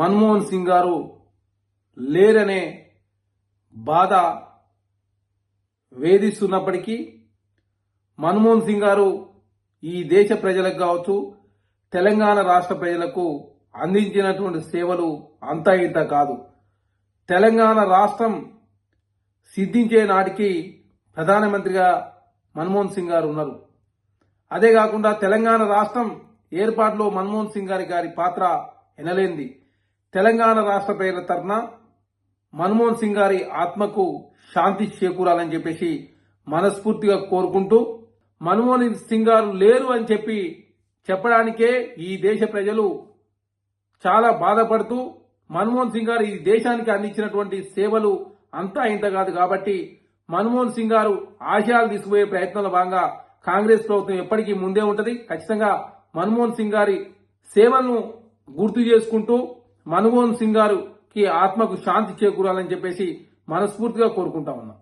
మన్మోహన్ సింగ్ గారు లేరనే బాధ వేధిస్తున్నప్పటికీ మన్మోహన్ సింగ్ గారు ఈ దేశ ప్రజలకు కావచ్చు, తెలంగాణ రాష్ట్ర ప్రజలకు అందించినటువంటి సేవలు అంతా ఇంత కాదు. తెలంగాణ రాష్ట్రం సిద్ధించే నాటికి ప్రధానమంత్రిగా మన్మోహన్ సింగ్ గారు ఉన్నారు. అదే కాకుండా తెలంగాణ రాష్ట్రం ఏర్పాటులో మన్మోహన్ సింగ్ గారి పాత్ర ఎనలేంది. తెలంగాణ రాష్ట్ర ప్రజల తరఫున మన్మోహన్ సింగ్ గారి ఆత్మకు శాంతి చేకూరాలని చెప్పేసి మనస్ఫూర్తిగా కోరుకుంటూ, మన్మోహన్ సింగ్ గారు లేరు అని చెప్పడానికే ఈ దేశ ప్రజలు చాలా బాధపడుతూ, మన్మోహన్ సింగ్ గారు ఈ దేశానికి అందించినటువంటి సేవలు అంతా ఇంత కాదు కాబట్టి మన్మోహన్ సింగ్ గారు ఆశయాలు తీసుకుపోయే ప్రయత్నంలో భాగంగా కాంగ్రెస్ ప్రభుత్వం ఎప్పటికీ ముందే ఉంటది. ఖచ్చితంగా మన్మోహన్ సింగ్ గారి సేవలను గుర్తు చేసుకుంటూ మన్మోహన్ సింగ్ గారికి ఆత్మకు శాంతి చేకూరాలని చెప్పేసి మనస్ఫూర్తిగా కోరుకుంటా ఉన్నాం.